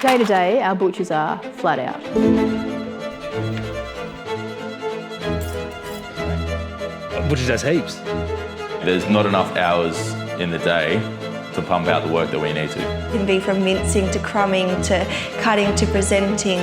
Day to day, our butchers are flat out. Butchers does heaps. There's not enough hours in the day to pump out the work that we need to. It can be from mincing to crumbing to cutting to presenting.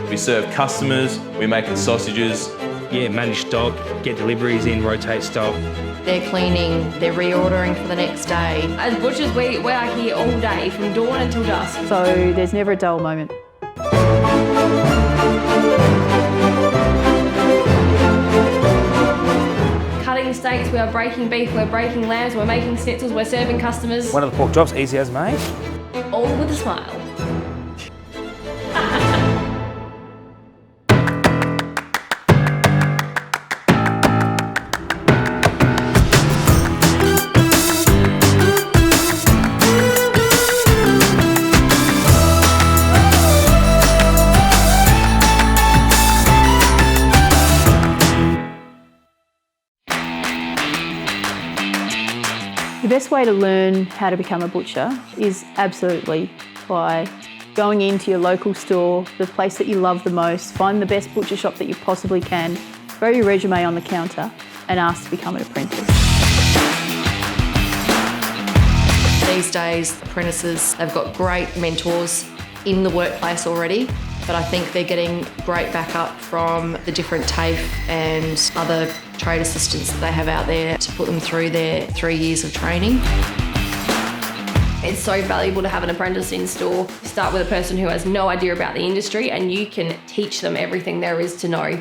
We serve customers, we're making sausages. Yeah, manage stock, get deliveries in, rotate stock. They're cleaning, they're reordering for the next day. As butchers, we are here all day, from dawn until dusk. So there's never a dull moment. Cutting steaks, we are breaking beef, we're breaking lambs, we're making schnitzels, we're serving customers. One of the pork chops, easy as mate. All with a smile. The best way to learn how to become a butcher is absolutely by going into your local store, the place that you love the most, find the best butcher shop that you possibly can, throw your resume on the counter and ask to become an apprentice. These days, apprentices, they've got great mentors in the workplace already, but I think they're getting great backup from the different TAFE and other trade assistants that they have out there to put them through their 3 years of training. It's so valuable to have an apprentice in store. You start with a person who has no idea about the industry and you can teach them everything there is to know.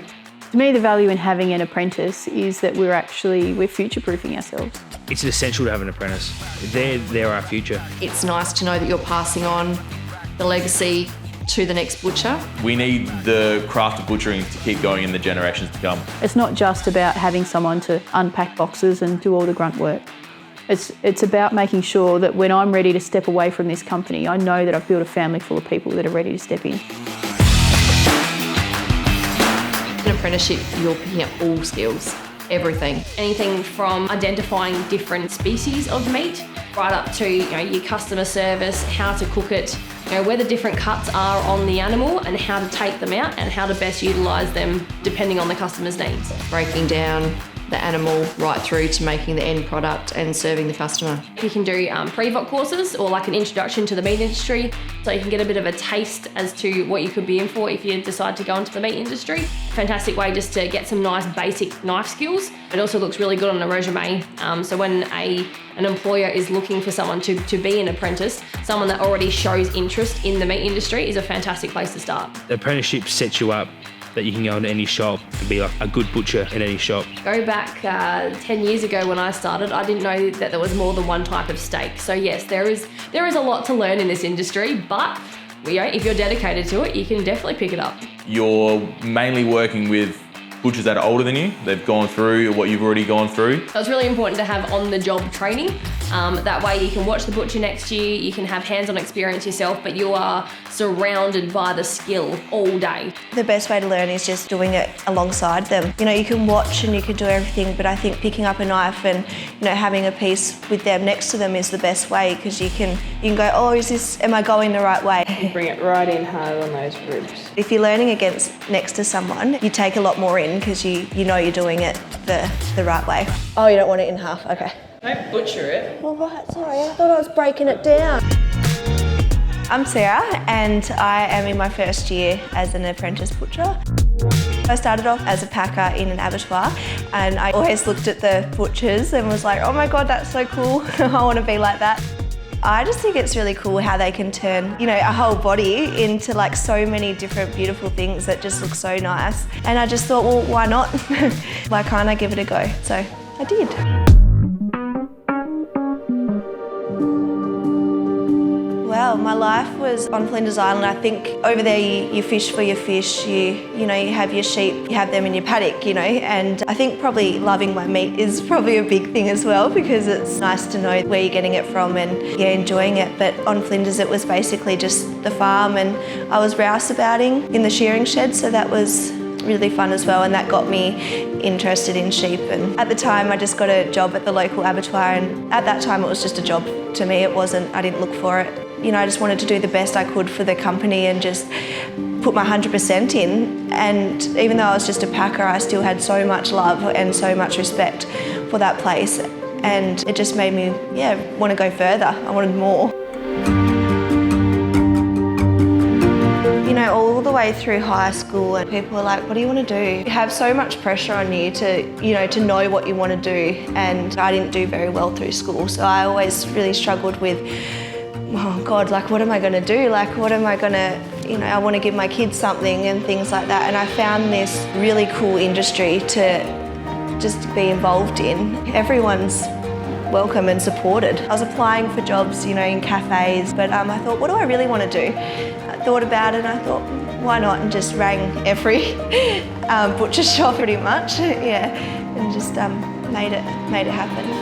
To me, the value in having an apprentice is that we're future-proofing ourselves. It's essential to have an apprentice. They're our future. It's nice to know that you're passing on the legacy to the next butcher. We need the craft of butchering to keep going in the generations to come. It's not just about having someone to unpack boxes and do all the grunt work. It's about making sure that when I'm ready to step away from this company, I know that I've built a family full of people that are ready to step in. In apprenticeship, you're picking up all skills, everything. Anything from identifying different species of meat right up to your customer service, how to cook it, where the different cuts are on the animal and how to take them out and how to best utilise them depending on the customer's needs. Breaking down the animal right through to making the end product and serving the customer. You can do pre-vok courses or like an introduction to the meat industry, so you can get a bit of a taste as to what you could be in for if you decide to go into the meat industry. Fantastic way just to get some nice basic knife skills. It also looks really good on a resume. So when an employer is looking for someone to be an apprentice, someone that already shows interest in the meat industry is a fantastic place to start. The apprenticeship sets you up that you can go into any shop and be like a good butcher in any shop. Go back 10 years ago when I started, I didn't know that there was more than one type of steak. So yes, there is a lot to learn in this industry, but if you're dedicated to it, you can definitely pick it up. You're mainly working with butchers that are older than you. They've gone through what you've already gone through. So it's really important to have on-the-job training. That way you can watch the butcher next to you, you can have hands-on experience yourself, but you are surrounded by the skill all day. The best way to learn is just doing it alongside them. You can watch and you can do everything, but I think picking up a knife and having a piece with them next to them is the best way, because you can go, oh, am I going the right way? You bring it right in hard on those ribs. If you're learning next to someone, you take a lot more in because you know you're doing it the right way. Oh, you don't want it in half, okay. Don't butcher it. All right, sorry, I thought I was breaking it down. I'm Sarah and I am in my first year as an apprentice butcher. I started off as a packer in an abattoir and I always looked at the butchers and was like, oh my God, that's so cool, I want to be like that. I just think it's really cool how they can turn, a whole body into like so many different beautiful things that just look so nice. And I just thought, well, why not? Why can't I give it a go? So I did. Well, my life was on Flinders Island. I think over there you fish for your fish, you have your sheep, you have them in your paddock, and I think probably loving my meat is probably a big thing as well, because it's nice to know where you're getting it from and enjoying it. But on Flinders it was basically just the farm, and I was rouseabouting in the shearing shed, so that was really fun as well, and that got me interested in sheep. And at the time I just got a job at the local abattoir, and at that time it was just a job to me. I didn't look for it. You know, I just wanted to do the best I could for the company and just put my 100% in. And even though I was just a packer, I still had so much love and so much respect for that place. And it just made me, want to go further. I wanted more. You know, all the way through high school, and people are like, what do you want to do? You have so much pressure on you to know what you want to do. And I didn't do very well through school, so I always really struggled with, oh God, like what am I going to do? Like what am I going to, I want to give my kids something and things like that. And I found this really cool industry to just be involved in. Everyone's welcome and supported. I was applying for jobs, in cafes, but I thought, what do I really want to do? I thought about it and I thought, why not? And just rang every butcher shop pretty much, and just made it happen,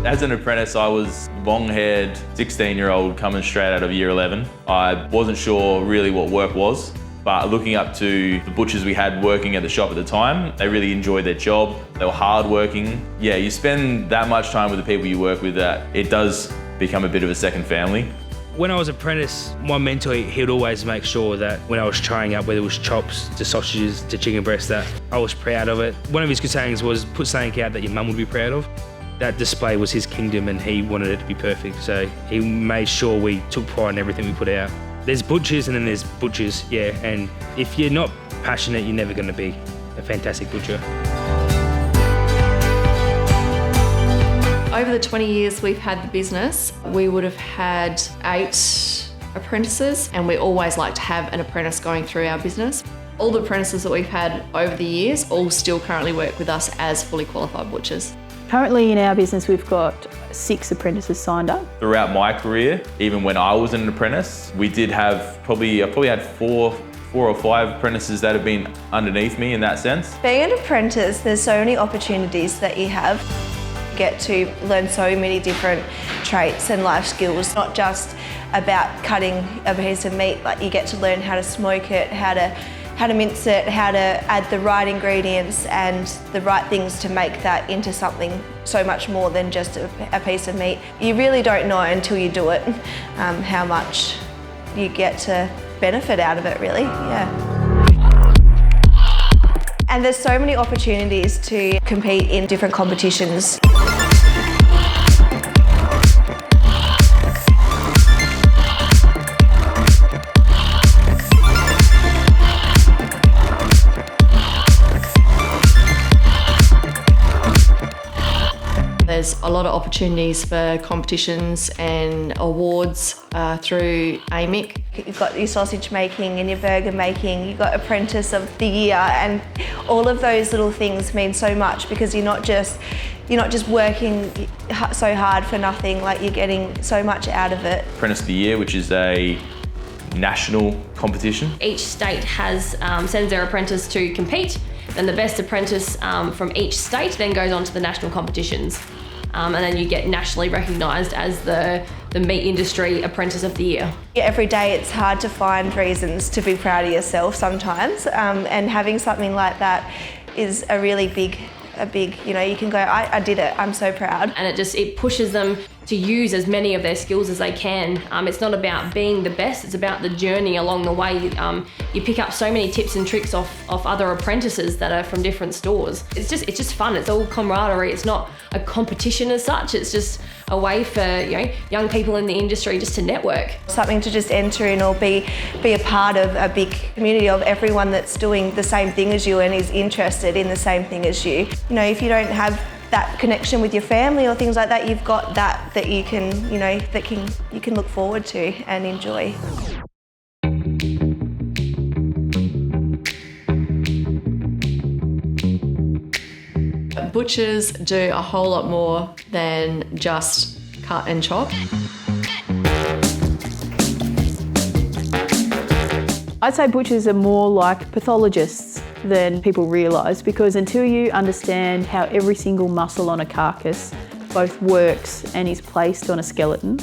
As an apprentice, I was long-haired 16-year-old coming straight out of year 11. I wasn't sure really what work was, but looking up to the butchers we had working at the shop at the time, they really enjoyed their job. They were hard-working. Yeah, you spend that much time with the people you work with that it does become a bit of a second family. When I was apprentice, my mentor, he'd always make sure that when I was trying out, whether it was chops to sausages to chicken breast, that I was proud of it. One of his good sayings was, put something out that your mum would be proud of. That display was his kingdom and he wanted it to be perfect. So he made sure we took pride in everything we put out. There's butchers and then there's butchers, and if you're not passionate, you're never going to be a fantastic butcher. Over the 20 years we've had the business, we would have had 8 apprentices, and we always like to have an apprentice going through our business. All the apprentices that we've had over the years all still currently work with us as fully qualified butchers. Currently in our business, we've got 6 apprentices signed up. Throughout my career, even when I was an apprentice, we did have I probably had 4 or 5 apprentices that have been underneath me in that sense. Being an apprentice, there's so many opportunities that you have. You get to learn so many different traits and life skills, not just about cutting a piece of meat, but you get to learn how to smoke it, how to mince it, how to add the right ingredients and the right things to make that into something so much more than just a piece of meat. You really don't know until you do it how much you get to benefit out of it, really, And there's so many opportunities to compete in different competitions. There's a lot of opportunities for competitions and awards through AMIC. You've got your sausage making and your burger making, you've got Apprentice of the Year, and all of those little things mean so much because you're not just working so hard for nothing, like you're getting so much out of it. Apprentice of the Year, which is a national competition. Each state has sends their apprentice to compete, then the best apprentice from each state then goes on to the national competitions. And then you get nationally recognised as the meat industry apprentice of the year. Every day it's hard to find reasons to be proud of yourself sometimes, and having something like that is a really big, you can go, I did it, I'm so proud. And it pushes them to use as many of their skills as they can. It's not about being the best, it's about the journey along the way. You pick up so many tips and tricks off other apprentices that are from different stores. It's just fun, it's all camaraderie, it's not a competition as such, it's just a way for young people in the industry just to network. Something to just enter in or be a part of a big community of everyone that's doing the same thing as you and is interested in the same thing as you. If you don't have that connection with your family or things like that, you've got that you can, you can look forward to and enjoy. Butchers do a whole lot more than just cut and chop. I'd say butchers are more like pathologists than people realise, because until you understand how every single muscle on a carcass both works and is placed on a skeleton,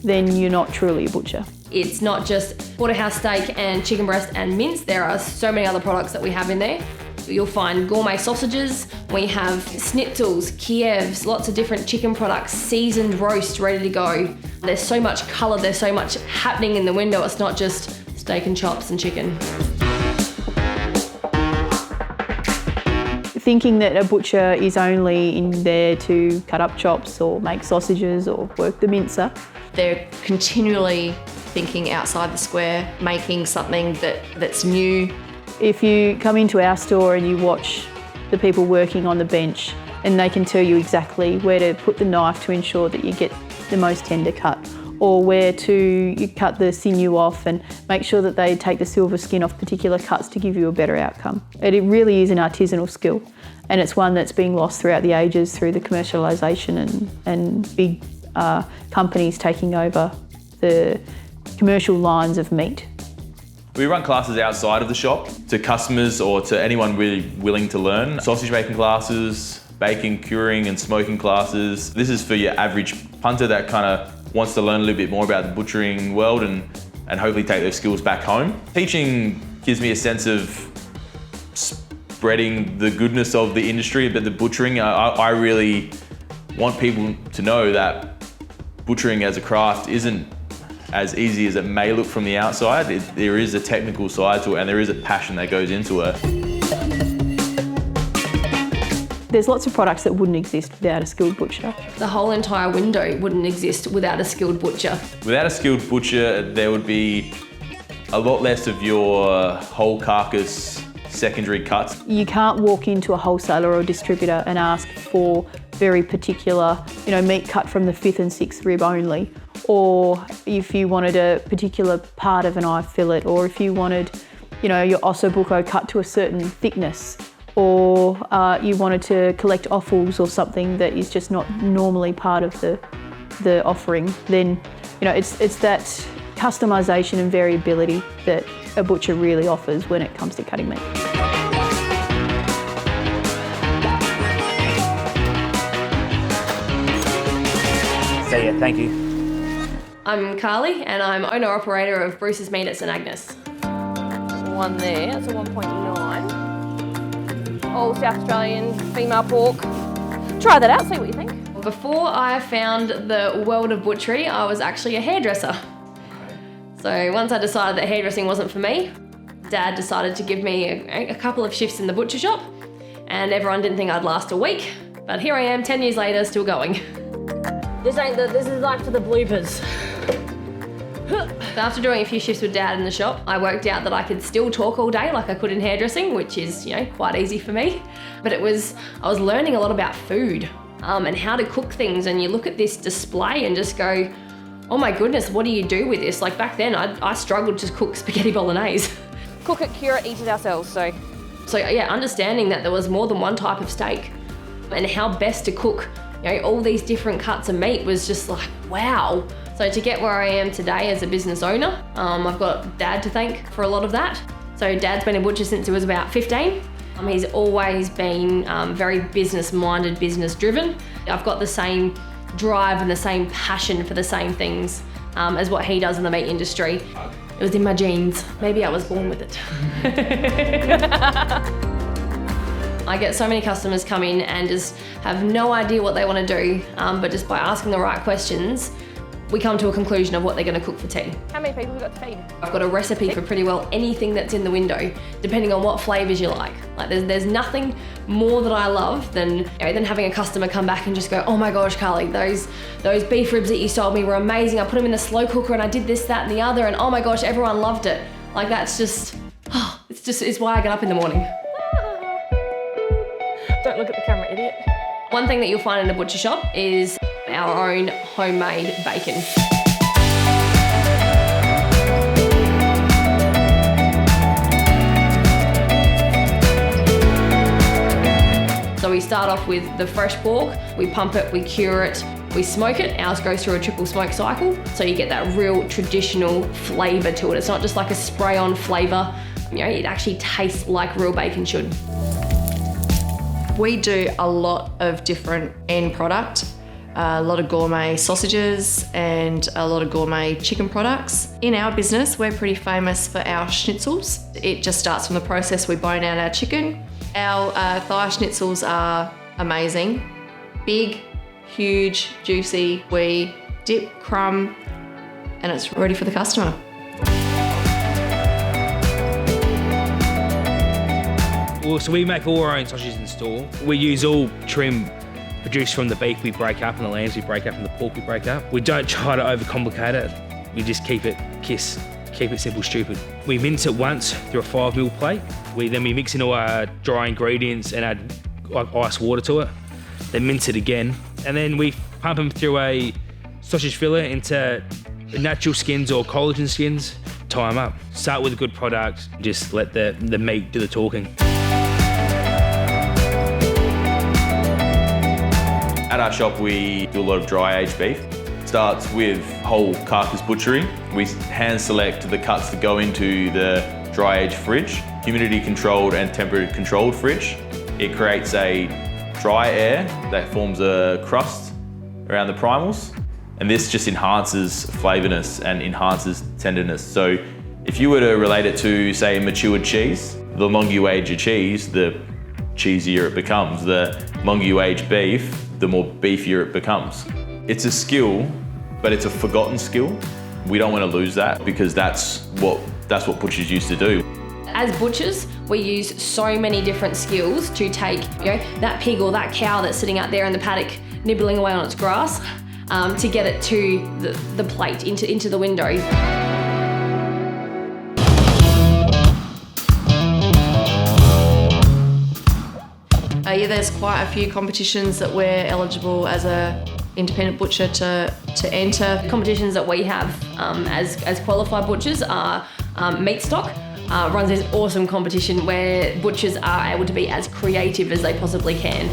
then you're not truly a butcher. It's not just porterhouse steak and chicken breast and mince. There are so many other products that we have in there. You'll find gourmet sausages. We have schnitzels, Kievs, lots of different chicken products, seasoned roast ready to go. There's so much colour, there's so much happening in the window. It's not just steak and chops and chicken. Thinking that a butcher is only in there to cut up chops or make sausages or work the mincer. They're continually thinking outside the square, making something that's new. If you come into our store and you watch the people working on the bench, and they can tell you exactly where to put the knife to ensure that you get the most tender cut, or where to you cut the sinew off and make sure that they take the silver skin off particular cuts to give you a better outcome. It really is an artisanal skill, and it's one that's being lost throughout the ages through the commercialisation and big companies taking over the commercial lines of meat. We run classes outside of the shop to customers or to anyone really willing to learn. Sausage making classes, baking, curing and smoking classes. This is for your average punter that kind of wants to learn a little bit more about the butchering world and hopefully take those skills back home. Teaching gives me a sense of spreading the goodness of the industry, but the butchering, I really want people to know that butchering as a craft isn't as easy as it may look from the outside. There is a technical side to it and there is a passion that goes into it. There's lots of products that wouldn't exist without a skilled butcher. The whole entire window wouldn't exist without a skilled butcher. Without a skilled butcher, there would be a lot less of your whole carcass secondary cuts. You can't walk into a wholesaler or distributor and ask for very particular, meat cut from the 5th and 6th rib only, or if you wanted a particular part of an eye fillet, or if you wanted, your ossobuco cut to a certain thickness, or you wanted to collect offals or something that is just not normally part of the offering, then it's that customisation and variability that a butcher really offers when it comes to cutting meat. So yeah, thank you. I'm Carly and I'm owner-operator of Bruce's Meat at St Agnes. One there, that's a 1.9. All South Australian female pork. Try that out, see what you think. Before I found the world of butchery, I was actually a hairdresser. So once I decided that hairdressing wasn't for me, Dad decided to give me a couple of shifts in the butcher shop, and everyone didn't think I'd last a week, but here I am 10 years later, still going. This is like for the bloopers. So after doing a few shifts with Dad in the shop, I worked out that I could still talk all day like I could in hairdressing, which is, quite easy for me. But I was learning a lot about food and how to cook things, and you look at this display and just go, oh my goodness, what do you do with this? Like back then, I struggled to cook spaghetti bolognese. Cook it, cure it, eat it ourselves, so. So yeah, understanding that there was more than one type of steak and how best to cook, all these different cuts of meat was just like, wow. So to get where I am today as a business owner, I've got Dad to thank for a lot of that. So Dad's been a butcher since he was about 15. He's always been very business-minded, business-driven. I've got the same drive and the same passion for the same things as what he does in the meat industry. It was in my genes. Maybe I was born with it. I get so many customers come in and just have no idea what they want to do, but just by asking the right questions, we come to a conclusion of what they're going to cook for tea. How many people have you got to feed? I've got a recipe for pretty well anything that's in the window, depending on what flavours you like. Like there's nothing more that I love than having a customer come back and just go, oh my gosh, Carly, those beef ribs that you sold me were amazing. I put them in the slow cooker and I did this, that and the other, and oh my gosh, everyone loved it. Like that's just, it's why I get up in the morning. Don't look at the camera, idiot. One thing that you'll find in a butcher shop is our own homemade bacon. So we start off with the fresh pork, we pump it, we cure it, we smoke it. Ours goes through a triple smoke cycle, so you get that real traditional flavour to it. It's not just like a spray-on flavour, it actually tastes like real bacon should. We do a lot of different end product, a lot of gourmet sausages and a lot of gourmet chicken products. In our business, we're pretty famous for our schnitzels. It just starts from the process we bone out our chicken. Our thigh schnitzels are amazing. Big, huge, juicy. We dip, crumb, and it's ready for the customer. Well, so we make all our own sausages in store. We use all trim produced from the beef we break up and the lambs we break up and the pork we break up. We don't try to overcomplicate it. We just keep it simple, stupid. We mince it once through a 5 ml plate. Then we mix in all our dry ingredients and add ice water to it. Then mince it again. And then we pump them through a sausage filler into natural skins or collagen skins. Tie them up. Start with a good product. Just let the meat do the talking. At our shop, we do a lot of dry aged beef. Starts with whole carcass butchery. We hand select the cuts that go into the dry aged fridge, humidity controlled and temperature controlled fridge. It creates a dry air that forms a crust around the primals. And this just enhances flavourness and enhances tenderness. So if you were to relate it to, say, matured cheese, the longer you age your cheese, the cheesier it becomes. The longer you age beef, the more beefier it becomes. It's a skill, but it's a forgotten skill. We don't want to lose that because that's what butchers used to do. As butchers, we use so many different skills to take, that pig or that cow that's sitting out there in the paddock nibbling away on its grass, to get it to the plate, into the window. Yeah, there's quite a few competitions that we're eligible as a independent butcher to enter. Competitions that we have as qualified butchers are Meat Stock. Runs this awesome competition where butchers are able to be as creative as they possibly can.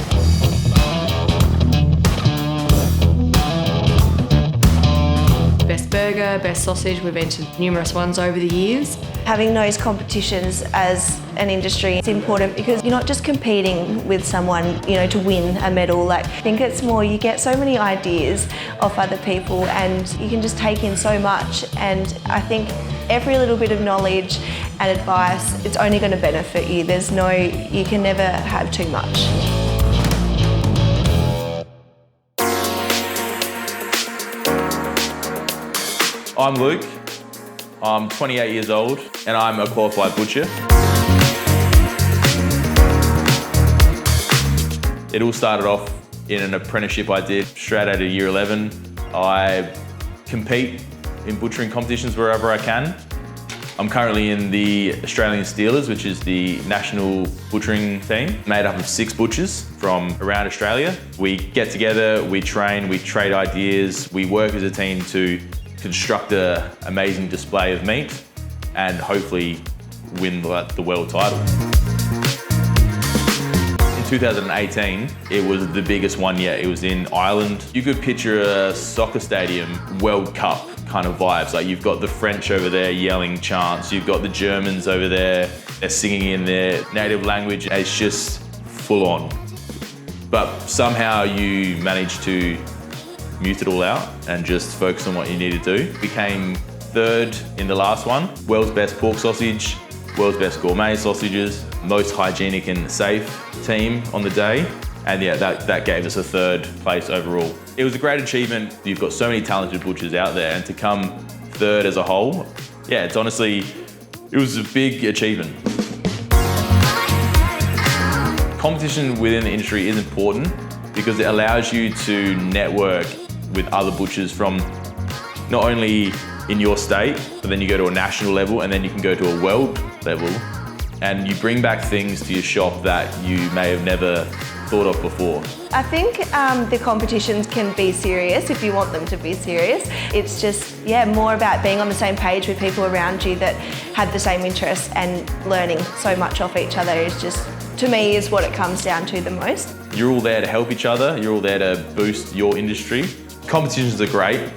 Best burger, best sausage, we've entered numerous ones over the years. Having those competitions as an industry is important because you're not just competing with someone, to win a medal. I think it's more you get so many ideas off other people and you can just take in so much. And I think every little bit of knowledge and advice, it's only going to benefit you. You can never have too much. I'm Luke, I'm 28 years old and I'm a qualified butcher. It all started off in an apprenticeship I did straight out of year 11. I compete in butchering competitions wherever I can. I'm currently in the Australian Steelers, which is the national butchering team, made up of 6 butchers from around Australia. We get together, we train, we trade ideas, we work as a team to construct an amazing display of meat and hopefully win the world title. In 2018, it was the biggest one yet. It was in Ireland. You could picture a soccer stadium World Cup kind of vibes. You've got the French over there yelling chants. You've got the Germans over there. They're singing in their native language. It's just full on. But somehow you manage to mute it all out and just focus on what you need to do. We came 3rd in the last one. World's best pork sausage, world's best gourmet sausages, most hygienic and safe team on the day. And yeah, that gave us a 3rd place overall. It was a great achievement. You've got so many talented butchers out there and to come 3rd as a whole, yeah, it was a big achievement. Competition within the industry is important because it allows you to network with other butchers from not only in your state, but then you go to a national level and then you can go to a world level and you bring back things to your shop that you may have never thought of before. I think the competitions can be serious if you want them to be serious. It's just, more about being on the same page with people around you that have the same interests and learning so much off each other is just, to me, is what it comes down to the most. You're all there to help each other. You're all there to boost your industry. Competitions are great,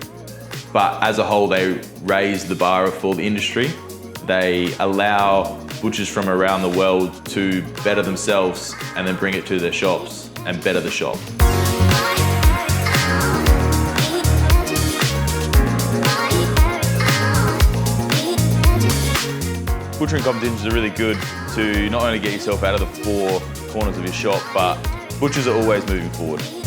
but as a whole, they raise the bar for the industry. They allow butchers from around the world to better themselves and then bring it to their shops and better the shop. Butchering competitions are really good to not only get yourself out of the four corners of your shop, but butchers are always moving forward.